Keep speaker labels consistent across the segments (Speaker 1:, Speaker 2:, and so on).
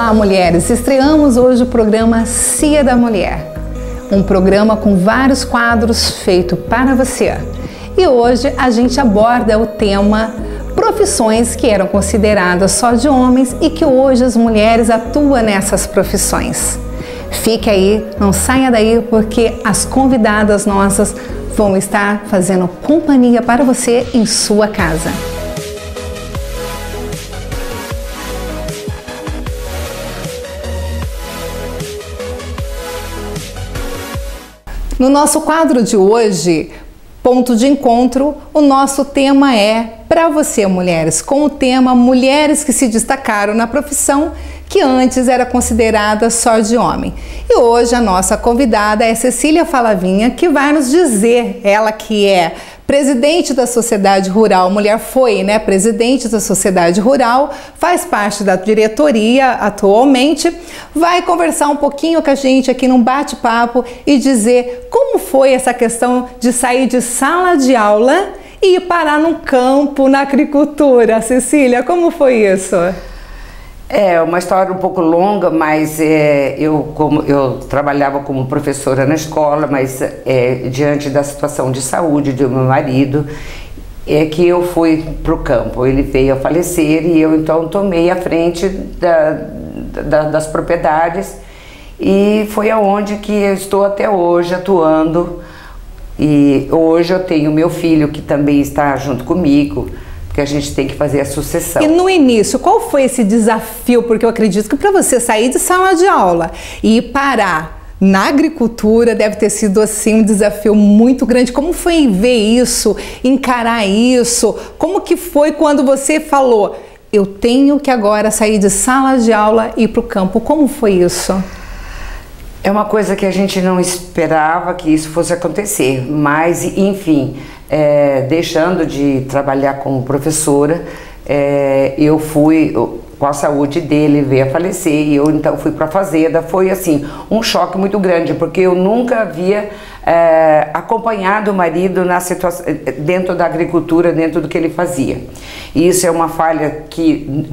Speaker 1: Olá, mulheres! Estreamos hoje o programa Cia da Mulher, um programa com vários quadros feito para você. E hoje a gente aborda o tema profissões que eram consideradas só de homens e que hoje as mulheres atuam nessas profissões. Fique aí, não saia daí, porque as convidadas nossas vão estar fazendo companhia para você em sua casa. No nosso quadro de hoje, Ponto de Encontro, o nosso tema é para você, mulheres, com o tema Mulheres que se destacaram na profissão que antes era considerada só de homem. E hoje a nossa convidada é Cecília Falavinha, que vai nos dizer, ela que é presidente da Sociedade Rural, mulher foi, né, presidente da Sociedade Rural, faz parte da diretoria atualmente, vai conversar um pouquinho com a gente aqui num bate-papo e dizer como foi essa questão de sair de sala de aula e ir parar num campo, na agricultura. Cecília, como foi isso?
Speaker 2: É uma história um pouco longa, mas eu trabalhava como professora na escola, mas diante da situação de saúde do meu marido, é que eu fui para o campo. Ele veio a falecer e eu então tomei a frente das propriedades e foi aonde que eu estou até hoje atuando. E hoje eu tenho meu filho que também está junto comigo, porque a gente tem que fazer a sucessão.
Speaker 1: E no início, qual foi esse desafio? Porque eu acredito que para você sair de sala de aula e parar na agricultura deve ter sido assim um desafio muito grande. Como foi ver isso, encarar isso? Como que foi quando você falou, eu tenho que agora sair de sala de aula e ir para o campo? Como foi isso?
Speaker 2: É uma coisa que a gente não esperava que isso fosse acontecer, mas enfim, deixando de trabalhar como professora, eu fui, com a saúde dele, veio a falecer e eu então fui para a fazenda. Foi assim, um choque muito grande, porque eu nunca havia acompanhado o marido na situação, dentro da agricultura, dentro do que ele fazia. E isso é uma falha que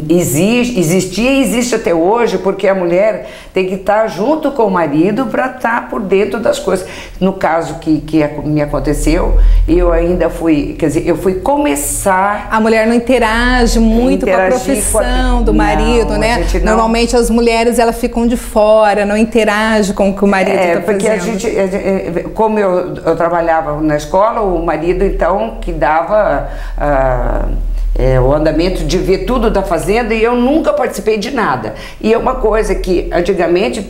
Speaker 2: existia e existe até hoje, porque a mulher tem que estar junto com o marido para estar por dentro das coisas. No caso que me aconteceu, eu ainda fui, quer dizer, eu fui começar...
Speaker 1: A mulher não interage muito com a profissão do marido, não, né? Normalmente as mulheres, elas ficam de fora, não interagem com o que o marido está fazendo.
Speaker 2: Porque a gente, como eu trabalhava na escola, o marido então que dava o andamento de ver tudo da fazenda e eu nunca participei de nada. E é uma coisa que antigamente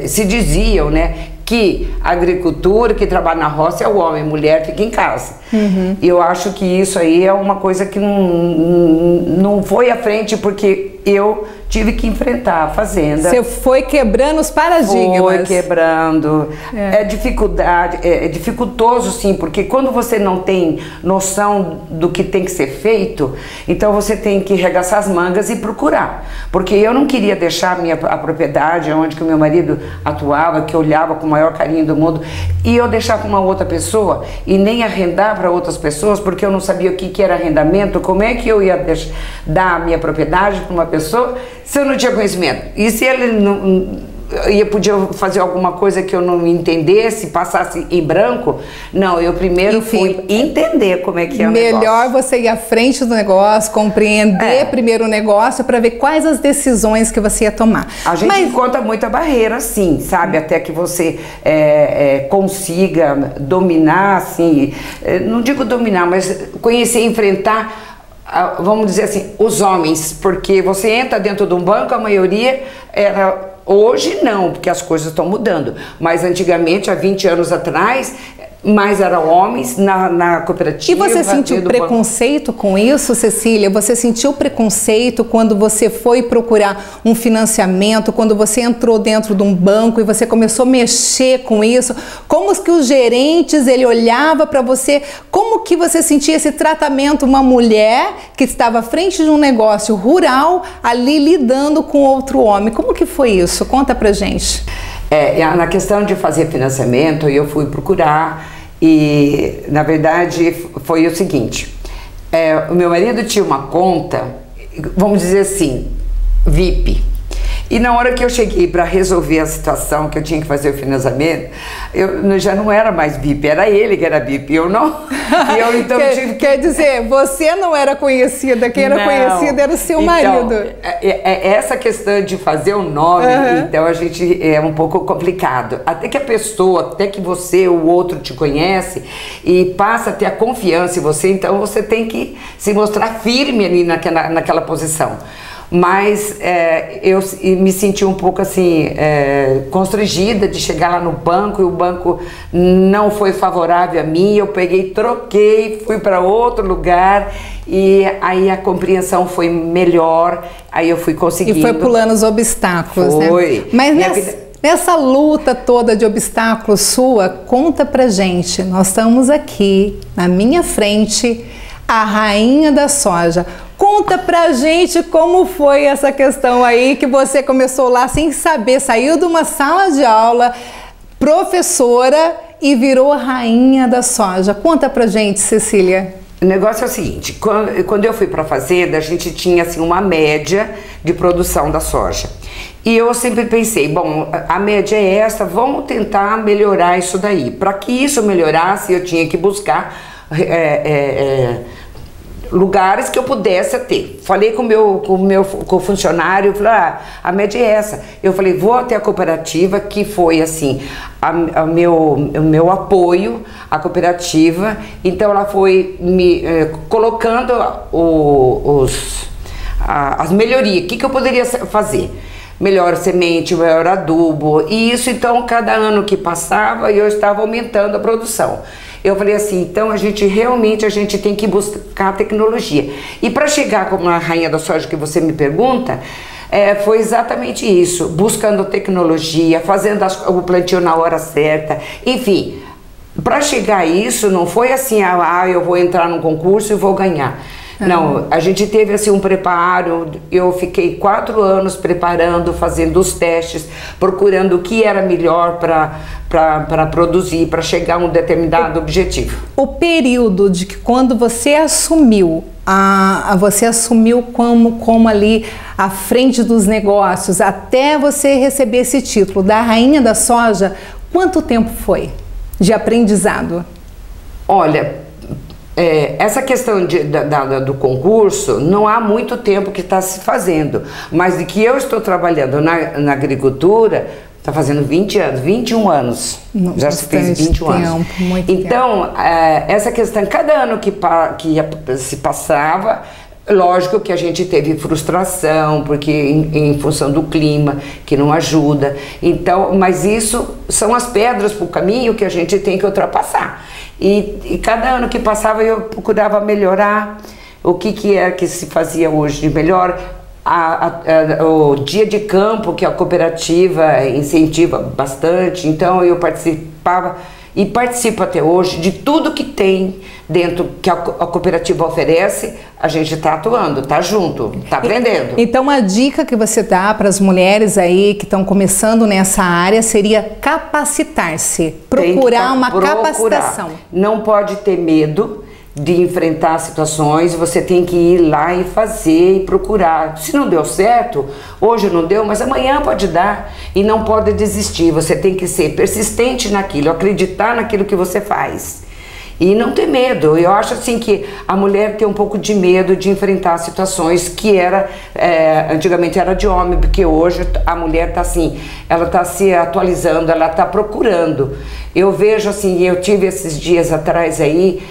Speaker 2: se diziam, né, que a agricultura, que trabalha na roça é o homem, mulher fica em casa. Uhum. E eu acho que isso aí é uma coisa que não foi à frente, porque eu tive que enfrentar a fazenda.
Speaker 1: Você foi quebrando os paradigmas.
Speaker 2: Foi quebrando. É dificuldade, é dificultoso sim, porque quando você não tem noção do que tem que ser feito, então você tem que arregaçar as mangas e procurar. Porque eu não queria deixar a propriedade onde que o meu marido atuava, que eu olhava com o maior carinho do mundo, e eu deixar com uma outra pessoa e nem arrendar para outras pessoas, porque eu não sabia o que era arrendamento, como é que eu ia dar a minha propriedade para uma pessoa se eu não tinha conhecimento. E se ele podia fazer alguma coisa que eu não entendesse, passasse em branco? Não, eu primeiro fui entender como é que é o negócio.
Speaker 1: Melhor você ir à frente do negócio, compreender primeiro o negócio para ver quais as decisões que você ia tomar.
Speaker 2: A gente encontra muita barreira, sim, sabe? Até que você consiga dominar, assim, não digo dominar, mas conhecer, enfrentar, vamos dizer assim, os homens, porque você entra dentro de um banco, a maioria era... Hoje não, porque as coisas estão mudando, mas antigamente, há 20 anos atrás, mais eram homens na cooperativa.
Speaker 1: E você sentiu preconceito com isso, Cecília? Você sentiu preconceito quando você foi procurar um financiamento, quando você entrou dentro de um banco e você começou a mexer com isso? Como que os gerentes, ele olhava para você? Como que você sentia esse tratamento? Uma mulher que estava à frente de um negócio rural, ali lidando com outro homem. Como que foi isso? Conta pra gente.
Speaker 2: Na questão de fazer financiamento, eu fui procurar e, na verdade, foi o seguinte, o meu marido tinha uma conta, vamos dizer assim, VIP. E na hora que eu cheguei para resolver a situação, que eu tinha que fazer o financiamento, eu já não era mais BIP, era ele que era BIP, eu não. E eu então
Speaker 1: Quer dizer, você não era conhecida, quem era conhecida era o seu marido.
Speaker 2: Essa questão de fazer o nome, então a gente é um pouco complicado. Até que a pessoa, até que você, o outro te conhece e passa a ter a confiança em você, então você tem que se mostrar firme ali naquela posição. Mas eu me senti um pouco assim, constrangida de chegar lá no banco e o banco não foi favorável a mim. Eu peguei, troquei, fui para outro lugar e aí a compreensão foi melhor, aí eu fui conseguindo.
Speaker 1: E foi pulando os obstáculos,
Speaker 2: foi.
Speaker 1: Né? Mas nessa luta toda de obstáculos sua, conta pra gente. Nós estamos aqui, na minha frente, a rainha da soja. Conta pra gente como foi essa questão aí que você começou lá sem saber, saiu de uma sala de aula, professora e virou a rainha da soja. Conta pra gente, Cecília.
Speaker 2: O negócio é o seguinte, quando eu fui para a fazenda, a gente tinha assim uma média de produção da soja. E eu sempre pensei, bom, a média é essa, vamos tentar melhorar isso daí. Para que isso melhorasse, eu tinha que buscar lugares que eu pudesse ter. Falei com o funcionário, falei, a média é essa. Eu falei, vou até a cooperativa, que foi assim, o meu apoio à cooperativa. Então ela foi me colocando as melhorias, o que eu poderia fazer. Melhor semente, melhor adubo, e isso então cada ano que passava eu estava aumentando a produção. Eu falei assim, então a gente tem que buscar tecnologia. E para chegar como a rainha da soja que você me pergunta, foi exatamente isso, buscando tecnologia, fazendo o plantio na hora certa, enfim. Para chegar a isso não foi assim, eu vou entrar num concurso e vou ganhar. Não, a gente teve assim um preparo, eu fiquei 4 anos preparando, fazendo os testes, procurando o que era melhor para produzir, para chegar a um determinado objetivo.
Speaker 1: O período de que quando você assumiu, você assumiu como ali à frente dos negócios, até você receber esse título da rainha da soja, quanto tempo foi de aprendizado?
Speaker 2: Olha, essa questão do concurso, não há muito tempo que está se fazendo, mas de que eu estou trabalhando na agricultura, está fazendo 20 anos, 21 anos, já se fez 21 anos. Então, essa questão, cada ano que se passava, lógico que a gente teve frustração, porque em função do clima, que não ajuda, então, mas isso são as pedras para o caminho que a gente tem que ultrapassar. E cada ano que passava eu procurava melhorar o que é que se fazia hoje de melhor. O dia de campo que a cooperativa incentiva bastante, então eu participava e participo até hoje de tudo que tem dentro que a cooperativa oferece. A gente está atuando, está junto, está aprendendo.
Speaker 1: Então a dica que você dá para as mulheres aí que estão começando nessa área seria capacitar-se, procurar uma capacitação.
Speaker 2: Não pode ter medo de enfrentar situações, você tem que ir lá e fazer e procurar. Se não deu certo, hoje não deu, mas amanhã pode dar, e não pode desistir. Você tem que ser persistente naquilo, acreditar naquilo que você faz e não ter medo. Eu acho assim que a mulher tem um pouco de medo de enfrentar situações que antigamente era de homem, porque hoje a mulher está assim, ela está se atualizando, ela está procurando. Eu vejo assim, eu tive esses dias atrás aí,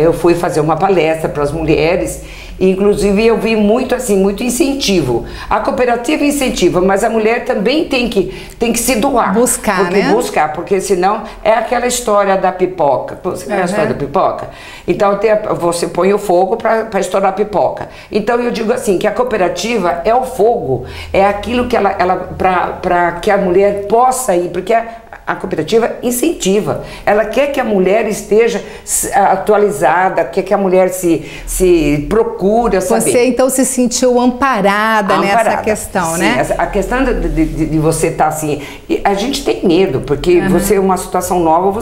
Speaker 2: eu fui fazer uma palestra para as mulheres, inclusive eu vi muito assim, muito incentivo. A cooperativa incentiva, mas a mulher também tem que se doar.
Speaker 1: Buscar, né?
Speaker 2: Buscar, porque senão é aquela história da pipoca. Você conhece a história da pipoca? Então você põe o fogo para estourar a pipoca. Então eu digo assim, que a cooperativa é o fogo, é aquilo que para que a mulher possa ir, porque a cooperativa incentiva, ela quer que a mulher esteja atualizada, quer que a mulher se procure saber.
Speaker 1: Você então se sentiu amparada nessa questão,
Speaker 2: sim,
Speaker 1: né?
Speaker 2: A questão de você estar assim, a gente tem medo, porque você é uma situação nova,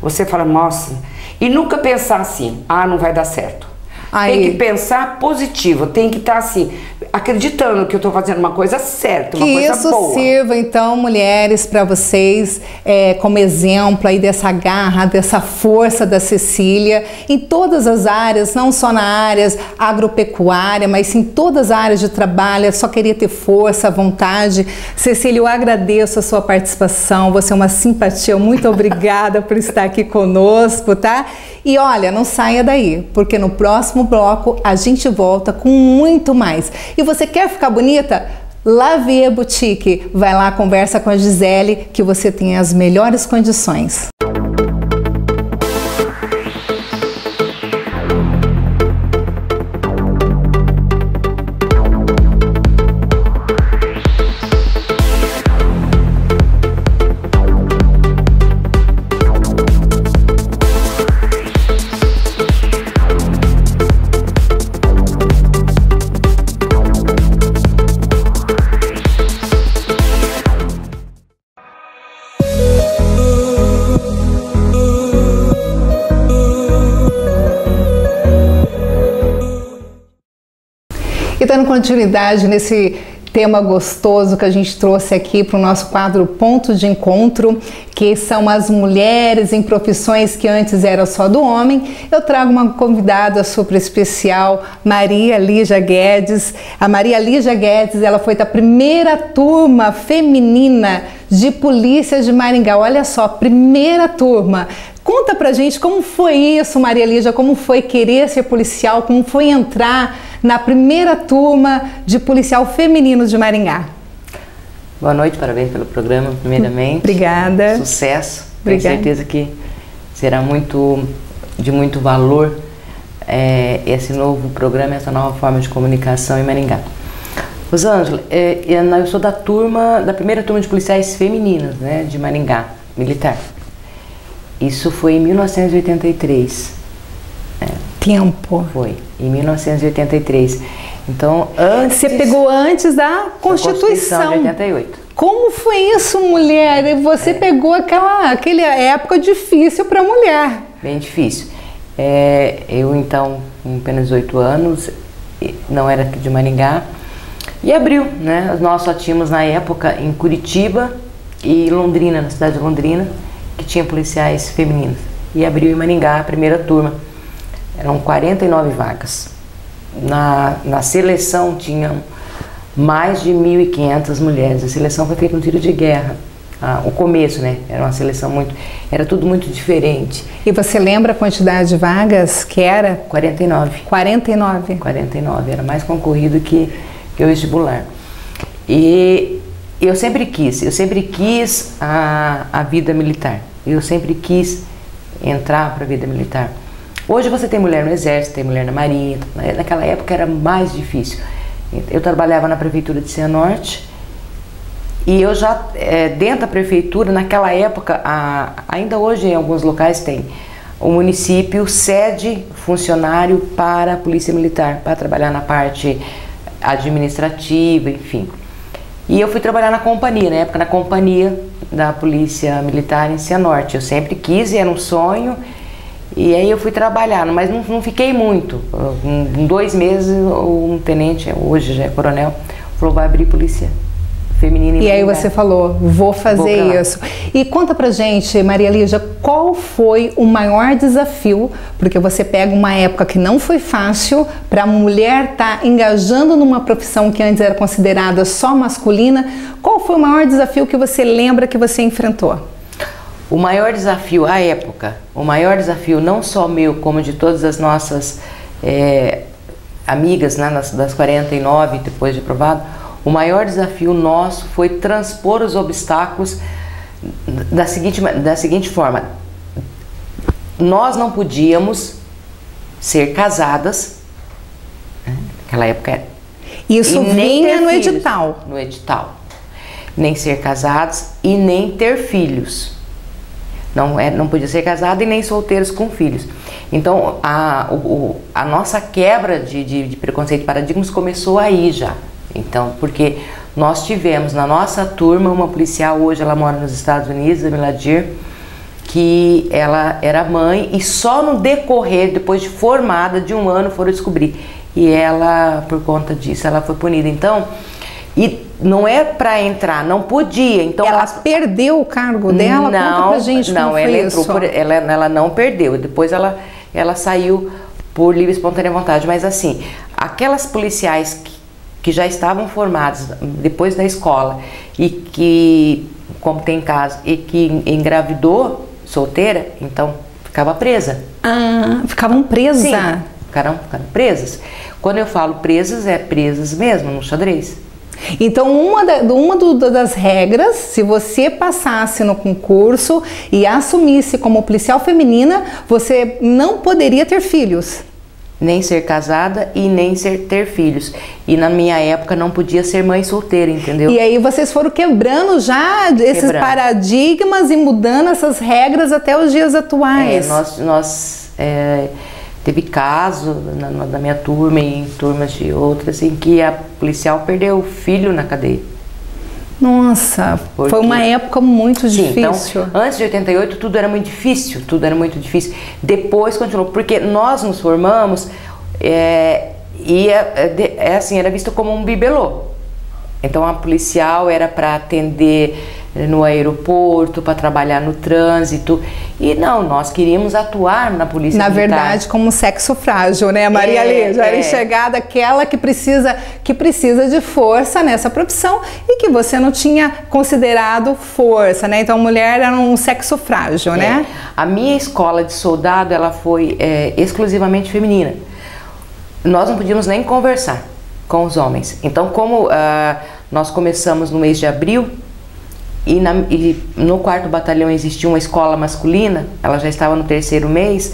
Speaker 2: você fala, nossa, e nunca pensar assim, não vai dar certo.
Speaker 1: Aí,
Speaker 2: tem que pensar positivo, tem que estar assim, acreditando que eu estou fazendo uma coisa certa, uma coisa
Speaker 1: isso
Speaker 2: boa.
Speaker 1: sirva, então, mulheres, para vocês, como exemplo aí dessa garra, dessa força da Cecília, em todas as áreas, não só na área agropecuária, mas sim em todas as áreas de trabalho. Eu só queria ter força, vontade. Cecília, eu agradeço a sua participação, você é uma simpatia, muito obrigada por estar aqui conosco, tá? E olha, não saia daí, porque no próximo bloco a gente volta com muito mais. E você quer ficar bonita? La Vie Boutique. Vai lá, conversa com a Gisele, que você tem as melhores condições. E dando continuidade nesse tema gostoso que a gente trouxe aqui para o nosso quadro Ponto de Encontro, que são as mulheres em profissões que antes eram só do homem, eu trago uma convidada super especial, Maria Lígia Guedes. A Maria Lígia Guedes, ela foi da primeira turma feminina de polícia de Maringá. Olha só, primeira turma. Conta pra gente como foi isso, Maria Lígia, como foi querer ser policial, como foi entrar na primeira turma de policial feminino de Maringá.
Speaker 3: Boa noite, parabéns pelo programa, primeiramente.
Speaker 1: Obrigada.
Speaker 3: Sucesso.
Speaker 1: Obrigada.
Speaker 3: Tenho certeza que será de muito valor esse novo programa, essa nova forma de comunicação em Maringá. Rosângela, eu sou da primeira turma de policiais femininas, né, de Maringá, militar. Isso foi em 1983.
Speaker 1: Tempo.
Speaker 3: Foi, em 1983. Então, antes...
Speaker 1: Você pegou antes da Constituição.
Speaker 3: De 88.
Speaker 1: Como foi isso, mulher? Você pegou aquela época difícil para a mulher.
Speaker 3: Bem difícil. Eu, então, com apenas 8 anos, não era de Maringá, e abriu, né? Nós só tínhamos, na época, em Curitiba e Londrina, na cidade de Londrina, que tinha policiais femininos. E abriu em Maringá a primeira turma. Eram 49 vagas. Na seleção tinham mais de 1.500 mulheres. A seleção foi feita no tiro de guerra. O começo, né? Era uma seleção era tudo muito diferente.
Speaker 1: E você lembra a quantidade de vagas que era?
Speaker 3: 49.
Speaker 1: 49?
Speaker 3: 49. Era mais concorrido que o vestibular. E eu sempre quis a vida militar. Eu sempre quis entrar para a vida militar. Hoje você tem mulher no exército, tem mulher na marinha. Naquela época era mais difícil. Eu trabalhava na prefeitura de Cianorte e eu já, dentro da prefeitura, naquela época, ainda hoje em alguns locais tem, o município cede funcionário para a polícia militar, para trabalhar na parte administrativa, enfim. E eu fui trabalhar na companhia, na época na companhia da polícia militar em Cianorte. Eu sempre quis e era um sonho. E aí eu fui trabalhar, mas não fiquei muito. Em 2 meses, um tenente, hoje já é coronel, falou, vai abrir polícia feminina.
Speaker 1: E aí você falou, vou fazer isso. E conta pra gente, Maria Lígia, qual foi o maior desafio? Porque você pega uma época que não foi fácil para a mulher estar engajando numa profissão que antes era considerada só masculina. Qual foi o maior desafio que você lembra que você enfrentou?
Speaker 3: O maior desafio à época, o maior desafio não só meu, como de todas as nossas amigas, né, das 49, depois de aprovado, o maior desafio nosso foi transpor os obstáculos da seguinte forma. Nós não podíamos ser casadas, né, naquela época era.
Speaker 1: Isso vinha no edital.
Speaker 3: No edital. Nem ser casados e nem ter filhos. Não podia ser casado e nem solteiros com filhos. Então, a nossa quebra de preconceito e paradigmas começou aí já. Então, porque nós tivemos na nossa turma uma policial, hoje ela mora nos Estados Unidos, a Miladir, que ela era mãe e só no decorrer, depois de formada de 1 ano, foram descobrir. E ela, por conta disso, ela foi punida. Então, e não é para entrar, não podia. Então
Speaker 1: ela perdeu o cargo dela?
Speaker 3: Não,
Speaker 1: conta pra gente
Speaker 3: não,
Speaker 1: como
Speaker 3: ela
Speaker 1: foi
Speaker 3: entrou
Speaker 1: isso.
Speaker 3: Ela não perdeu. Depois ela saiu por livre e espontânea vontade. Mas assim, aquelas policiais que já estavam formadas depois da escola e que, como tem caso, e que engravidou solteira, então ficava presa.
Speaker 1: Ah, ficavam presas?
Speaker 3: Sim, ficaram presas. Quando eu falo presas, é presas mesmo, no xadrez.
Speaker 1: Então, uma das regras, se você passasse no concurso e assumisse como policial feminina, você não poderia ter filhos.
Speaker 3: Nem ser casada e nem ter filhos. E na minha época não podia ser mãe solteira, entendeu?
Speaker 1: E aí vocês foram quebrando já esses paradigmas e mudando essas regras até os dias atuais.
Speaker 3: Teve caso na minha turma e em turmas de outras em que a policial perdeu o filho na cadeia.
Speaker 1: Nossa, foi uma época muito difícil.
Speaker 3: Então, antes de 88 tudo era muito difícil, Depois continuou, porque nós nos formamos assim, era visto como um bibelô. Então a policial era para atender no aeroporto, para trabalhar no trânsito. E não, nós queríamos atuar na polícia militar.
Speaker 1: Na verdade, como sexo frágil, né, Maria Lê? Já era enxergada aquela que precisa de força nessa profissão e que você não tinha considerado força, né? Então, a mulher era um sexo frágil, né?
Speaker 3: A minha escola de soldado, ela foi exclusivamente feminina. Nós não podíamos nem conversar com os homens. Então, como nós começamos no mês de abril, e no 4º batalhão existia uma escola masculina, ela já estava no 3º mês,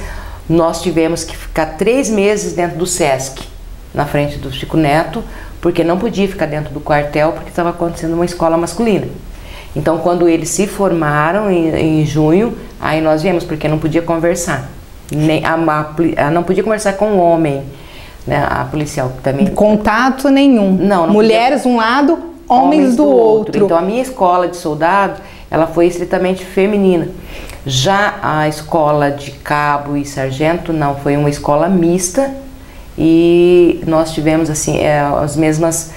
Speaker 3: nós tivemos que ficar 3 meses dentro do SESC, na frente do Chico Neto, porque não podia ficar dentro do quartel, porque estava acontecendo uma escola masculina. Então, quando eles se formaram em junho, aí nós viemos, porque não podia conversar. Não podia conversar com o homem, né, a policial também.
Speaker 1: Contato nenhum.
Speaker 3: Não
Speaker 1: mulheres de um lado, homens do outro.
Speaker 3: Então a minha escola de soldado, ela foi estritamente feminina. Já a escola de cabo e sargento, não, foi uma escola mista e nós tivemos assim, as mesmas...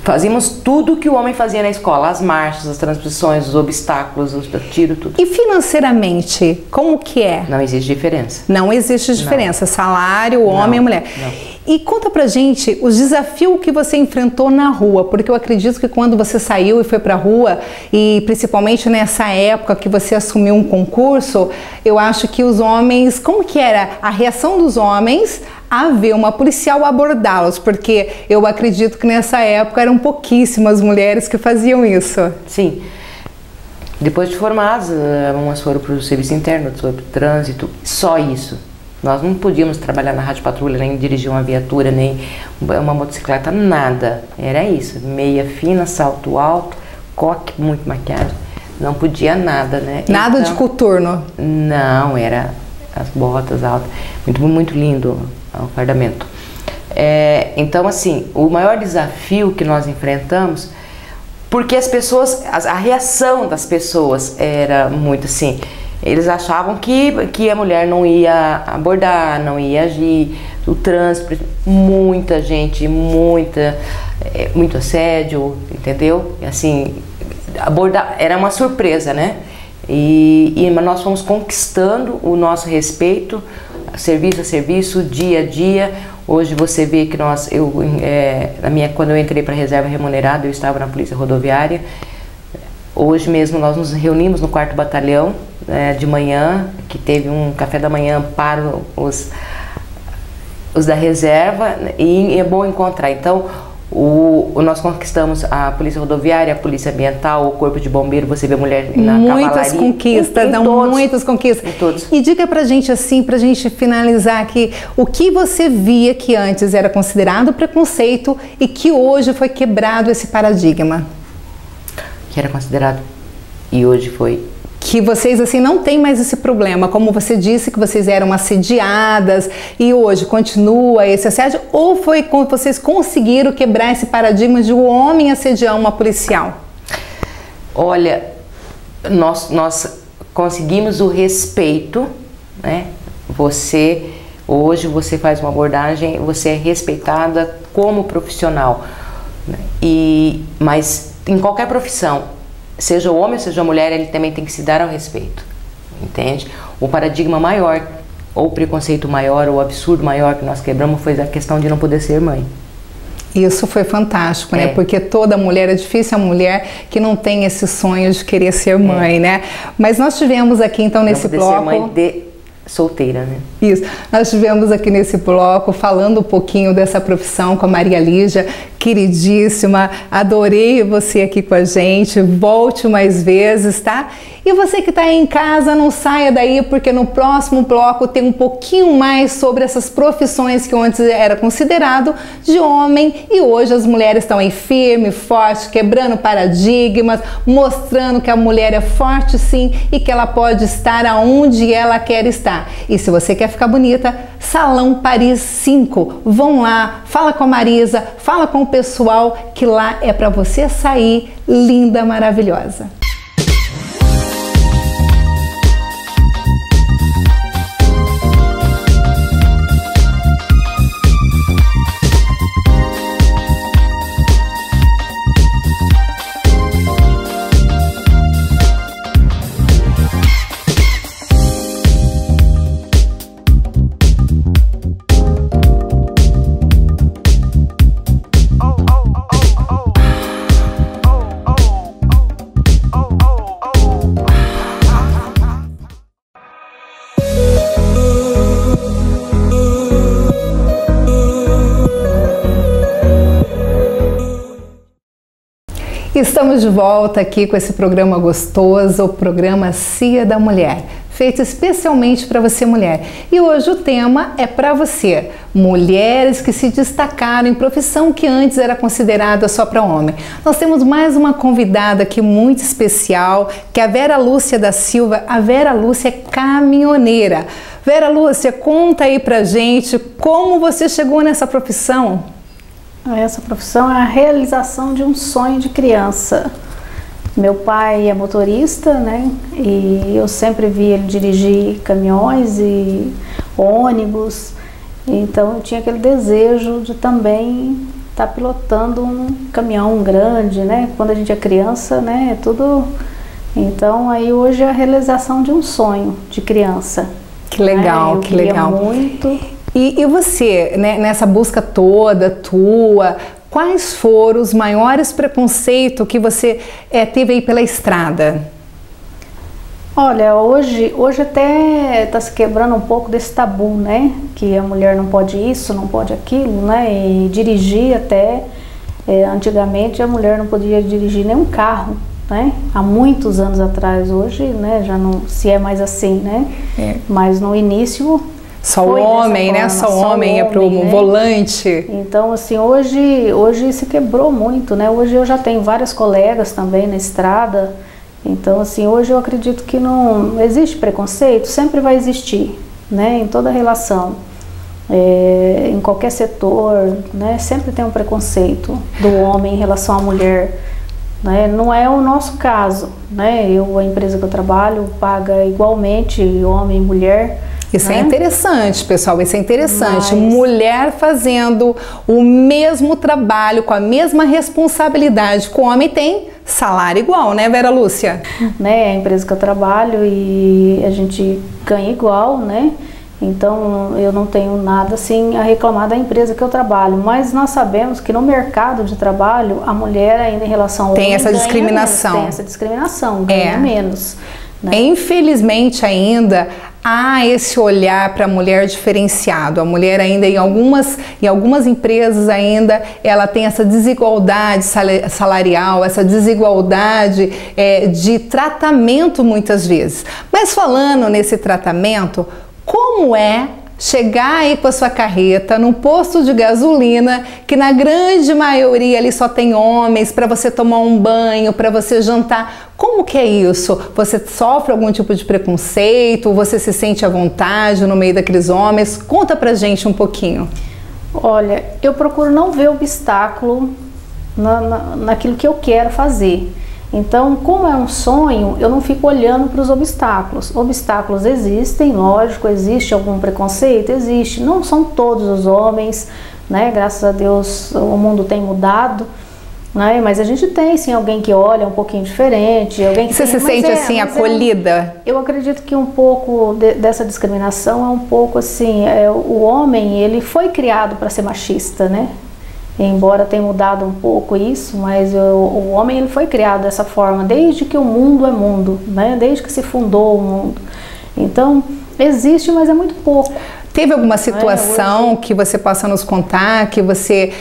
Speaker 3: Fazíamos tudo que o homem fazia na escola, as marchas, as transposições, os obstáculos, os tiros, tudo.
Speaker 1: E financeiramente, como que é?
Speaker 3: Não existe diferença.
Speaker 1: Não existe diferença, salário, homem e mulher.
Speaker 3: Não.
Speaker 1: E conta pra gente os desafios que você enfrentou na rua, porque eu acredito que quando você saiu e foi pra rua, e principalmente nessa época que você assumiu um concurso, eu acho que os homens, como que era a reação dos homens a ver uma policial abordá-los? Porque eu acredito que nessa época eram pouquíssimas mulheres que faziam isso.
Speaker 3: Sim. Depois de formadas, umas foram para o serviço interno, outras foram para o trânsito, só isso. Nós não podíamos trabalhar na rádio patrulha, nem dirigir uma viatura, nem uma motocicleta, nada. Era isso, meia fina, salto alto, coque, muito maquiagem. Não podia nada, né?
Speaker 1: Nada então, de coturno?
Speaker 3: Não, era as botas altas, muito lindo o fardamento. Então, assim, o maior desafio que nós enfrentamos, porque as pessoas, a reação das pessoas era muito assim, eles achavam que a mulher não ia abordar, não ia agir, o trânsito, muita gente, muito assédio, entendeu? Assim, abordar, era uma surpresa, né? Mas nós fomos conquistando o nosso respeito, serviço a serviço, dia a dia. Hoje você vê que quando eu entrei para a reserva remunerada, eu estava na polícia rodoviária. Hoje mesmo nós nos reunimos no 4º batalhão de manhã, que teve um café da manhã para os da reserva, e é bom encontrar. Então, nós conquistamos a polícia rodoviária, a polícia ambiental, o corpo de bombeiro, você vê mulher na
Speaker 1: muitas
Speaker 3: cavalaria.
Speaker 1: Conquistas, muitas conquistas.
Speaker 3: Em todos.
Speaker 1: E diga pra gente assim, pra gente finalizar aqui, o que você via que antes era considerado preconceito e que hoje foi quebrado esse paradigma?
Speaker 3: Que era considerado e hoje foi.
Speaker 1: Que vocês assim não tem mais esse problema, como você disse que vocês eram assediadas e hoje continua esse assédio, ou foi quando vocês conseguiram quebrar esse paradigma de o homem assediar uma policial?
Speaker 3: Olha, nós conseguimos o respeito, né? Hoje você faz uma abordagem, você é respeitada como profissional, né? Mas em qualquer profissão, seja o homem ou seja a mulher, ele também tem que se dar ao respeito, entende? O paradigma maior, ou o preconceito maior, ou o absurdo maior que nós quebramos foi a questão de não poder ser mãe.
Speaker 1: Isso foi fantástico, né? Porque toda mulher, é difícil a mulher que não tem esse sonho de querer ser mãe, né? Mas nós tivemos aqui então nesse bloco...
Speaker 3: Não poder ser mãe de solteira, né?
Speaker 1: Isso. Nós tivemos aqui nesse bloco falando um pouquinho dessa profissão com a Maria Lígia, queridíssima, adorei você aqui com a gente, volte mais vezes, tá? E você que está aí em casa, não saia daí, porque no próximo bloco tem um pouquinho mais sobre essas profissões que antes era considerado de homem e hoje as mulheres estão aí firme, forte, quebrando paradigmas, mostrando que a mulher é forte sim e que ela pode estar aonde ela quer estar. E se você quer ficar bonita, Salão Paris 5, vão lá, fala com a Marisa, fala com o pessoal que lá é para você sair linda, maravilhosa. Estamos de volta aqui com esse programa gostoso, o programa Cia da Mulher, feito especialmente para você mulher. E hoje o tema é para você, mulheres que se destacaram em profissão que antes era considerada só para homem. Nós temos mais uma convidada aqui muito especial, que é a Vera Lúcia da Silva. A Vera Lúcia é caminhoneira. Vera Lúcia, conta aí pra gente como você chegou nessa profissão.
Speaker 4: Essa profissão é a realização de um sonho de criança. Meu pai é motorista, né? E eu sempre vi ele dirigir caminhões e ônibus. Então eu tinha aquele desejo de também estar pilotando um caminhão grande, né? Quando a gente é criança, né? É tudo. Então aí hoje é a realização de um sonho de criança.
Speaker 1: Que legal,
Speaker 4: né?
Speaker 1: que legal.
Speaker 4: Muito.
Speaker 1: E você, né, nessa busca toda tua, quais foram os maiores preconceitos que você teve aí pela estrada?
Speaker 4: Olha, hoje até está se quebrando um pouco desse tabu, né? Que a mulher não pode isso, não pode aquilo, né? E dirigir até, antigamente a mulher não podia dirigir nenhum carro, né? Há muitos anos atrás, hoje, né? Já não se é mais assim, né? Mas no início...
Speaker 1: Só o homem, né? Só o homem é pro volante.
Speaker 4: Então, assim, hoje se quebrou muito, né? Hoje eu já tenho várias colegas também na estrada. Então, assim, hoje eu acredito que não existe preconceito, sempre vai existir, né? Em toda relação, em qualquer setor, né? Sempre tem um preconceito do homem em relação à mulher, né? Não é o nosso caso, né? A empresa que eu trabalho paga igualmente homem e mulher.
Speaker 1: Isso é interessante, pessoal, isso é interessante. Mulher fazendo o mesmo trabalho, com a mesma responsabilidade que o homem tem, salário igual, né, Vera Lúcia?
Speaker 4: Né, é a empresa que eu trabalho e a gente ganha igual, né? Então eu não tenho nada assim a reclamar da empresa que eu trabalho, mas nós sabemos que no mercado de trabalho a mulher ainda em relação ao homem
Speaker 1: tem essa discriminação.
Speaker 4: Tem essa discriminação, ganha menos. Né?
Speaker 1: Infelizmente ainda há esse olhar para a mulher diferenciado. A mulher ainda em algumas empresas ainda ela tem essa desigualdade salarial, essa desigualdade de tratamento muitas vezes. Mas falando nesse tratamento, como é chegar aí com a sua carreta num posto de gasolina que na grande maioria ali só tem homens, para você tomar um banho, para você jantar? Como que é isso? Você sofre algum tipo de preconceito? Você se sente à vontade no meio daqueles homens? Conta pra gente um pouquinho.
Speaker 4: Olha, eu procuro não ver obstáculo naquilo que eu quero fazer. Então, como é um sonho, eu não fico olhando para os obstáculos. Obstáculos existem, lógico, existe algum preconceito? Existe. Não são todos os homens, né? Graças a Deus o mundo tem mudado, né? Mas a gente tem sim alguém que olha um pouquinho diferente. Alguém que
Speaker 1: você se sente assim, acolhida?
Speaker 4: Eu acredito que um pouco dessa discriminação é um pouco assim, o homem, ele foi criado para ser machista, né? Embora tenha mudado um pouco isso, mas o homem ele foi criado dessa forma, desde que o mundo é mundo, né? Desde que se fundou o mundo. Então, existe, mas é muito pouco.
Speaker 1: Teve alguma situação que você possa nos contar, que você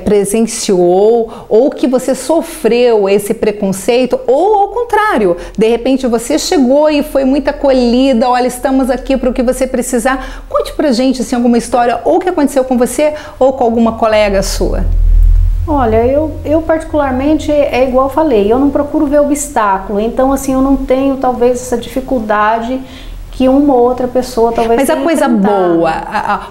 Speaker 1: presenciou, ou que você sofreu esse preconceito, ou ao contrário, de repente você chegou e foi muito acolhida, olha, estamos aqui para o que você precisar. Conte pra gente assim, alguma história, ou que aconteceu com você, ou com alguma colega sua.
Speaker 4: Olha, eu particularmente, igual eu falei, eu não procuro ver obstáculo, então assim, eu não tenho talvez essa dificuldade que uma ou outra pessoa talvez
Speaker 1: Mas a coisa boa,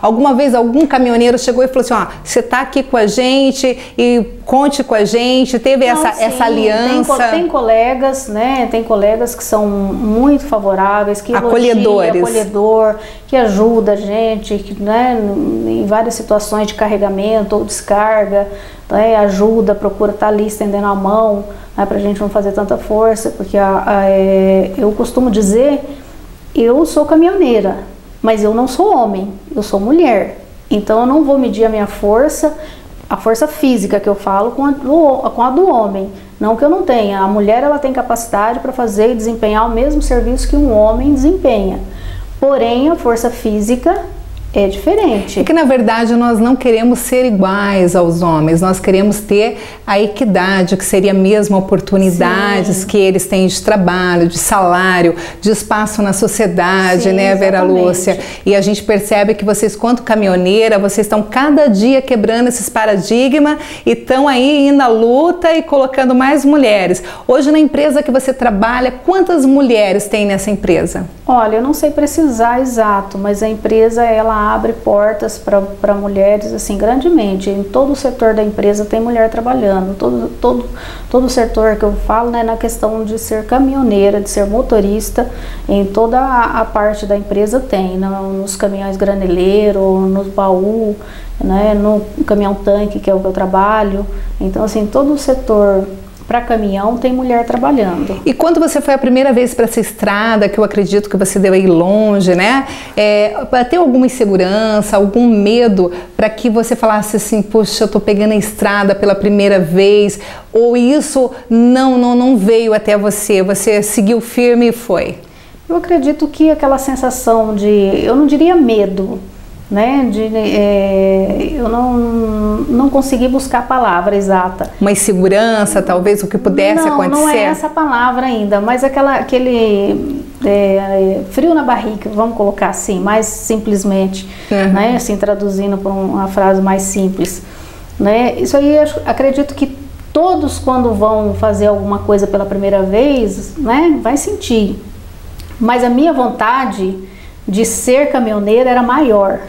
Speaker 1: alguma vez algum caminhoneiro chegou e falou assim, ó, você tá aqui com a gente e conte com a gente, teve essa aliança?
Speaker 4: Tem colegas, né, tem colegas que são muito favoráveis, que
Speaker 1: acolhedores,
Speaker 4: que ajuda a gente, que, né, em várias situações de carregamento ou descarga, né, ajuda, procura estar ali estendendo a mão, né, pra gente não fazer tanta força, porque eu costumo dizer, eu sou caminhoneira, mas eu não sou homem, eu sou mulher. Então eu não vou medir a minha força, a força física que eu falo, com a do homem. Não que eu não tenha. A mulher ela tem capacidade para fazer e desempenhar o mesmo serviço que um homem desempenha. Porém, a força física é diferente.
Speaker 1: É que na verdade nós não queremos ser iguais aos homens, nós queremos ter a equidade, que seria mesmo oportunidades que eles têm de trabalho, de salário, de espaço na sociedade, né, Vera Lúcia? E a gente percebe que vocês, quanto caminhoneira, vocês estão cada dia quebrando esses paradigmas e estão aí indo à luta e colocando mais mulheres. Hoje na empresa que você trabalha, quantas mulheres tem nessa empresa?
Speaker 4: Olha, eu não sei precisar exato, mas a empresa ela abre portas para mulheres assim grandemente. Em todo o setor da empresa tem mulher trabalhando. Todo o setor que eu falo, né, na questão de ser caminhoneira, de ser motorista, em toda a parte da empresa tem, nos caminhões graneleiro, nos baú, né, no caminhão tanque, que é o que eu trabalho. Então assim, todo o setor para caminhão tem mulher trabalhando.
Speaker 1: E quando você foi a primeira vez para essa estrada, que eu acredito que você deu aí longe, né? Tem alguma insegurança, algum medo para que você falasse assim, poxa, eu tô pegando a estrada pela primeira vez, ou isso não veio até você, você seguiu firme e foi?
Speaker 4: Eu acredito que aquela sensação de, eu não diria medo, né, eu não consegui buscar a palavra exata.
Speaker 1: Uma insegurança, talvez, o que pudesse acontecer?
Speaker 4: Não é essa palavra ainda, mas aquele frio na barriga, vamos colocar assim, mais simplesmente, né, assim, traduzindo para uma frase mais simples, né, isso aí eu acredito que todos quando vão fazer alguma coisa pela primeira vez, né, vai sentir, mas a minha vontade de ser caminhoneira era maior.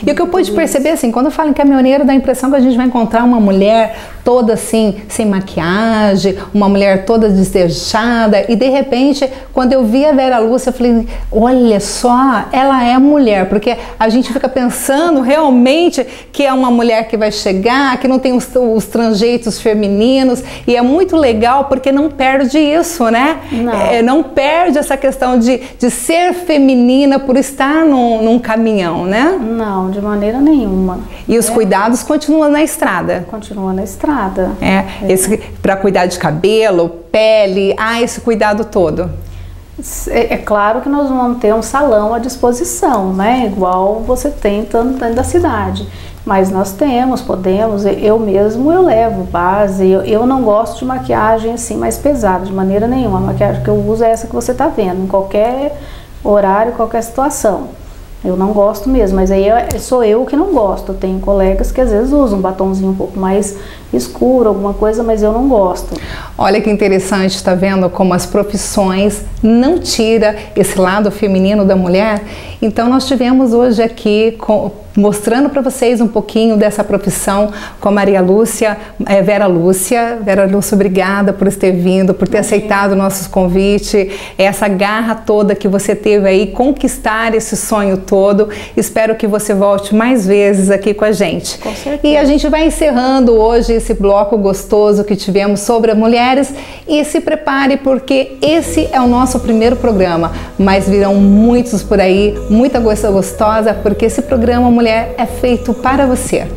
Speaker 1: E o que eu pude perceber, assim, quando eu falo em caminhoneiro, dá a impressão que a gente vai encontrar uma mulher toda assim, sem maquiagem, uma mulher toda desdejada, e de repente, quando eu vi a Vera Lúcia, eu falei, olha só, ela é mulher, porque a gente fica pensando realmente que é uma mulher que vai chegar, que não tem os trejeitos femininos, e é muito legal porque não perde isso, né? Não perde essa questão de ser feminina por estar num caminhão, né?
Speaker 4: Não, de maneira nenhuma.
Speaker 1: E os cuidados continuam na estrada?
Speaker 4: Continua na estrada.
Speaker 1: Para cuidar de cabelo, pele, esse cuidado todo.
Speaker 4: É claro que nós vamos ter um salão à disposição, né? Igual você tem tanto dentro da cidade. Mas nós podemos, eu levo base, eu não gosto de maquiagem assim mais pesada, de maneira nenhuma. A maquiagem que eu uso é essa que você está vendo, em qualquer horário, qualquer situação. Eu não gosto mesmo, mas aí sou eu que não gosto. Eu tenho colegas que às vezes usam um batonzinho um pouco mais escuro, alguma coisa, mas eu não gosto.
Speaker 1: Olha que interessante, está vendo como as profissões não tiram esse lado feminino da mulher? Então nós tivemos hoje aqui mostrando para vocês um pouquinho dessa profissão com a Maria Lúcia, Vera Lúcia. Vera Lúcia, obrigada por ter vindo, por ter aceitado o nosso convite, essa garra toda que você teve aí, conquistar esse sonho todo. Espero que você volte mais vezes aqui com a gente.
Speaker 4: Com certeza.
Speaker 1: E a gente vai encerrando hoje esse bloco gostoso que tivemos sobre as mulheres, e se prepare porque esse é o nosso primeiro programa, mas virão muitos por aí, muita coisa gostosa, porque esse programa Mulher é feito para você.